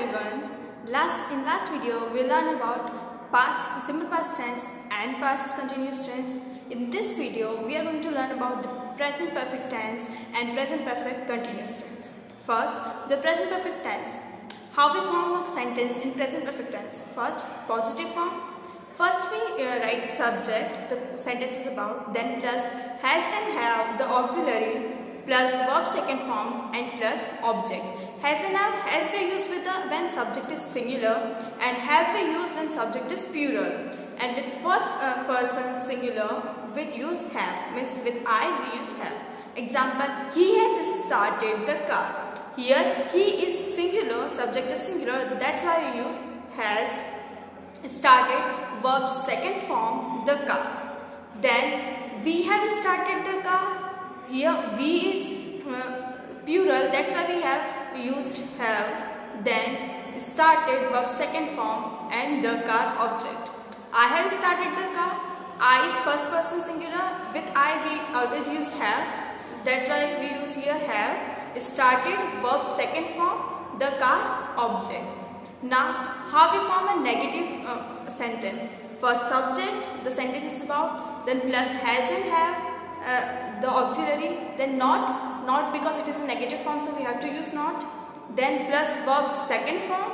everyone. In last video we learned about past simple past tense and past continuous tense. In this video we are going to learn about the present perfect tense and present perfect continuous tense. First, the present perfect tense. How we form a sentence in present perfect tense? First, positive form. First we write subject, the sentence is about, then plus has and have, the auxiliary, plus verb second form and plus object. Has and have, has we use with the when subject is singular, and have we use when subject is plural. And with first person singular, we use have, means with I we use have. Example, he has started the car. Here he is singular, subject is singular, that's why we use has started, verb second form, the car. Then we have started the car. Here we is plural, that's why we have used have. Then started, verb second form and the car object. I have started the car. I is first person singular. With I we always use have. That's why we use here have. Started, verb second form, the car object. Now how we form a negative sentence? First subject, the sentence is about, then plus has and have, the auxiliary, then not because it is a negative form, so we have to use not, then plus verb second form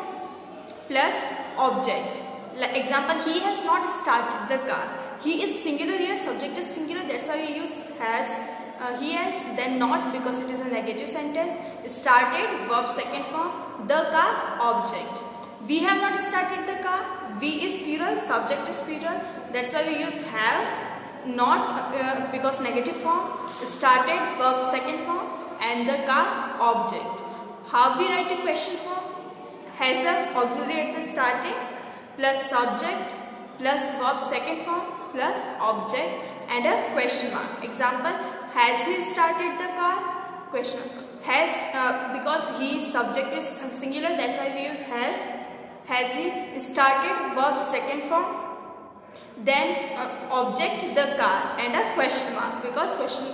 plus object. Like example, he has not started the car. He is singular here, subject is singular, that's why we use has. He has, then not because it is a negative sentence. Started, verb second form, the car object. We have not started the car. We is plural, subject is plural, that's why we use have. Not because negative form, started, verb second form and the car object. How we write a question form? Has a auxiliary at the starting, plus subject, plus verb second form, plus object and a question mark. Example, has he started the car? Question mark. Has, because he subject is singular, that's why we use has. Has he started, verb second form, then object the car and a question mark, because question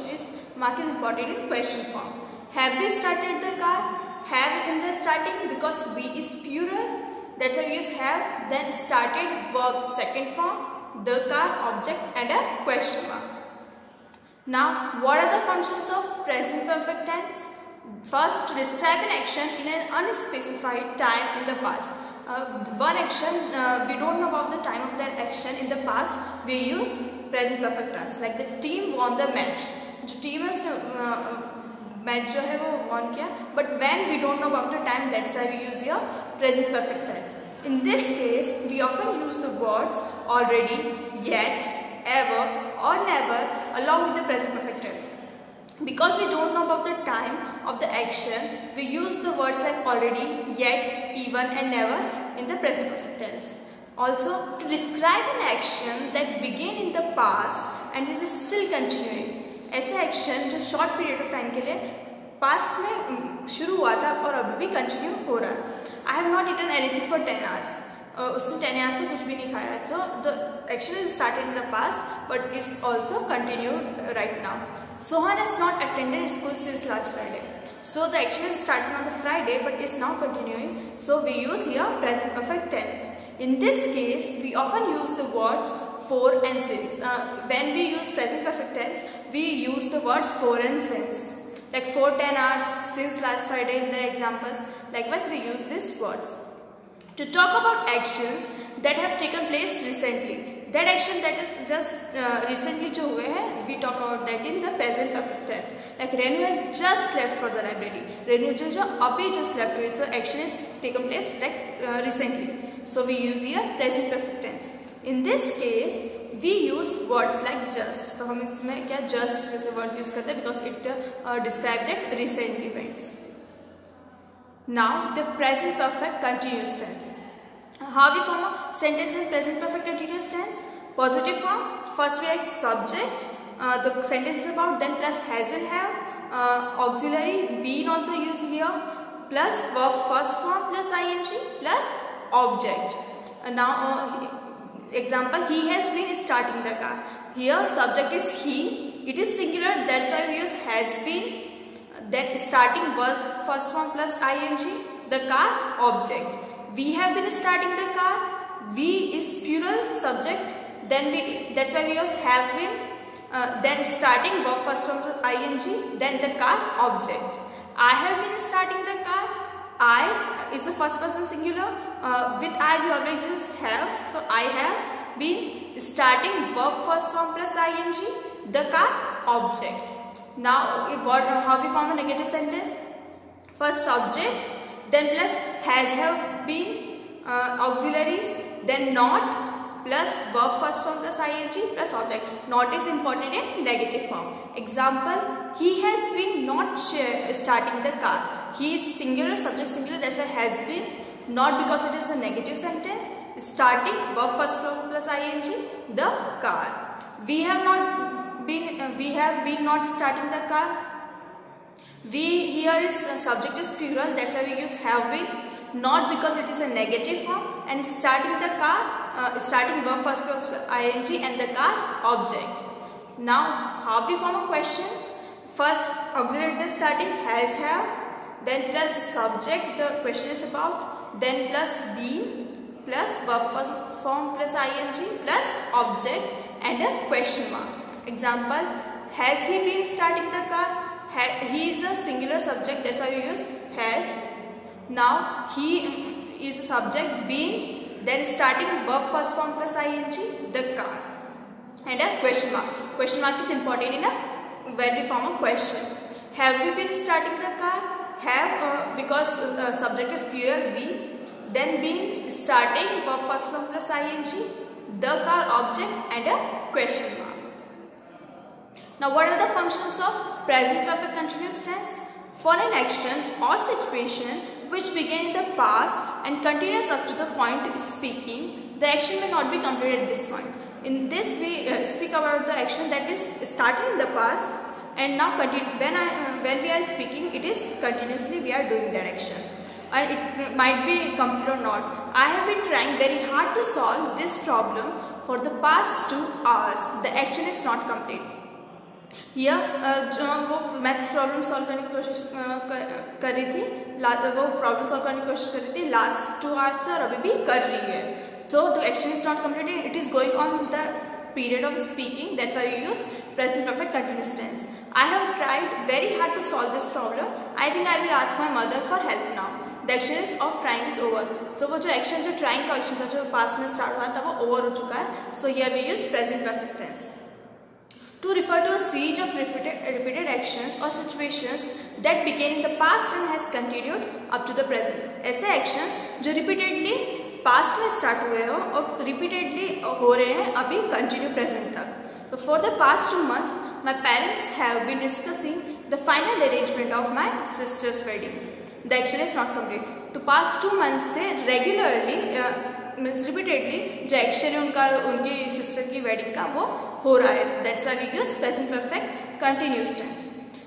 mark is important in question form. Have we started the car? Have in the starting because we is plural, that's why we use have. Then started, verb second form, the car object and a question mark. Now what are the functions of present perfect tense? First, to describe an action in an unspecified time in the past. One action, we don't know about the time of that action in the past, we use present perfect tense. Like the team won the match. जो team है match जो है वो won किया, but when we don't know about the time, that's why we use here present perfect tense. In this case, we often use the words already, yet, ever or never along with the present perfect tense. Because we don't know about the time of the action, we use the words like already, yet, even and never in the present perfect tense. Also, to describe an action that began in the past and is still continuing. ऐसा action जो short period of time के लिए past में शुरू हुआ था और अभी भी continue हो रहा है. I have not eaten anything for 10 hours. उसने 10 hours से कुछ भी नहीं खाया. So the action is started in the past, but it's also continued right now. Sohan has not attended school since last Friday. So the action is started on the Friday, but is now continuing. So we use here present perfect tense. In this case, we often use the words for and since. When we use present perfect tense, we use the words for and since. Like for 10 hours, since last Friday in the examples. Likewise, we use these words. To talk about actions that have taken place recently. That action that is just recently जो हुए हैं, we talk about that in the present perfect tense. Like Renu has just left for the library. Renu जो अभी just left हुई, so action is taken place like recently. So we use here present perfect tense. In this case, we use words like just. तो हम इसमें क्या just जैसे words use करते हैं because it describes that recent events. Now the present perfect continuous tense. How we form a sentence in present perfect continuous tense? Positive form. First we write subject. The sentence is about, then plus has and have. Auxiliary been also used here. Plus verb first form plus ing plus object. Now example, he has been starting the car. Here subject is he. It is singular. That's why we use has been. Then starting verb first form plus ing the car object. We have been starting the car. We is plural subject. Then that's why we use have been. Then starting verb first from the ing. Then the car object. I have been starting the car. I is the first person singular. With I we always use have. So I have been starting verb first form plus ing. The car object. Now how we form a negative sentence? First subject, then plus has have been auxiliaries, then not plus verb first form plus ing plus object. Not is important in negative form. Example, he has been not starting the car. He is singular, subject singular, that's why has been. Not because it is a negative sentence. Starting verb first form plus ing, the car. We have been not starting the car. We here is subject is plural, that's why we use have been. Not because it is a negative form, and starting the car, starting verb first plus ing and the car object. Now how we form a question? First auxiliary the starting has have, then plus subject the question is about, then plus been plus verb first form plus ing plus object and a question mark. Example, has he been starting the car? He is a singular subject, that's why we use has. Now he is a subject, been, then starting verb first form plus ing, the car, and a question mark. Question mark is important in when we form a question. Have we been starting the car? Have because subject is plural, we, then been starting verb first form plus ing, the car object and a question mark. Now what are the functions of present perfect continuous tense? For an action or situation which began in the past and continues up to the point speaking, the action may not be completed at this point. In this we speak about the action that is starting in the past and now when we are speaking, it is continuously we are doing that action. And it might be complete or not. I have been trying very hard to solve this problem for the past 2 hours. The action is not complete. Here जो वो maths problem solve करने की कोशिश कर रही थी, वो problem solve करने की कोशिश कर रही थी लास्ट 2 आवर्स से और अभी भी कर रही है. So the action is not completed, it is going on the period of speaking, that's why you use present perfect continuous tense. I have tried very hard to solve this problem. I think I will ask my mother for help now. The action is of trying is over. तो वो जो action जो trying का action था जो पास में start हुआ था वो ओवर हो चुका है. So here we use present perfect tense to refer to a series of repeated actions or situations that began in the past and has continued up to the present. ऐसे actions जो repeatedly past में start हुए हो और repeatedly हो रहे हैं अभी continue present तक. So for the past 2 months, my parents have been discussing the final arrangement of my sister's wedding. The action is not complete. तो past 2 months से regularly मीन्स रिपीटेडली जो एक्शन है उनका उनकी सिस्टर की wedding का वो हो रहा है. That's why we use present perfect continuous tense.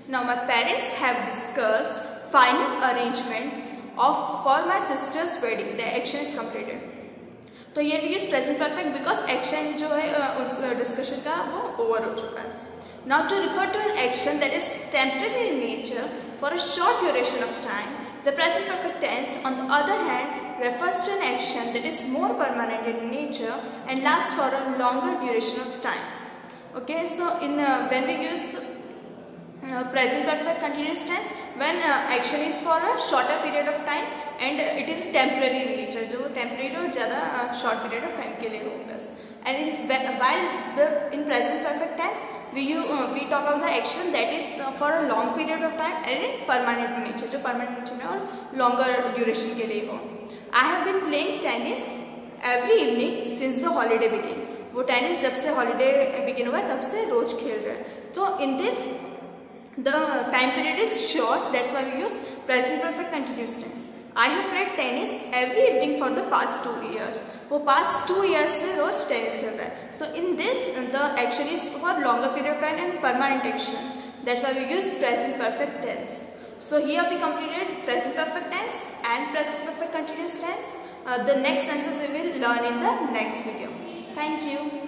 Now my parents have discussed final arrangements of for my sister's wedding. The action is completed. तो ये we use present perfect because action जो है उस डिस्कशन का वो over हो चुका है. Now to refer to an action that is temporary in nature for a short duration of time, the present perfect tense on the other hand refers to an action that is more permanent in nature and lasts for a longer duration of time. Okay, so in when we use present perfect continuous tense, when action is for a shorter period of time and it is temporary in nature, जो temporary और ज़्यादा short period of time के लिए हो बस. And in present perfect tense we talk about the action that is for a long period of time and in permanent in nature, जो permanent nature में और longer duration के लिए हो. I have been playing tennis every evening since the holiday began. वो tennis जब से holiday begin हुआ तब से रोज खेल रहे हैं. तो in this the time period is short, that's why we use present perfect continuous tense. I have played tennis every evening for the past 2 years. वो पास्ट 2 years से रोज टेनिस खेल रहा है. So in this the action is for longer period of time and permanent action, that's why we use present perfect tense. So here we completed present perfect tense and present perfect continuous tense. The next tenses we will learn in the next video. Thank you.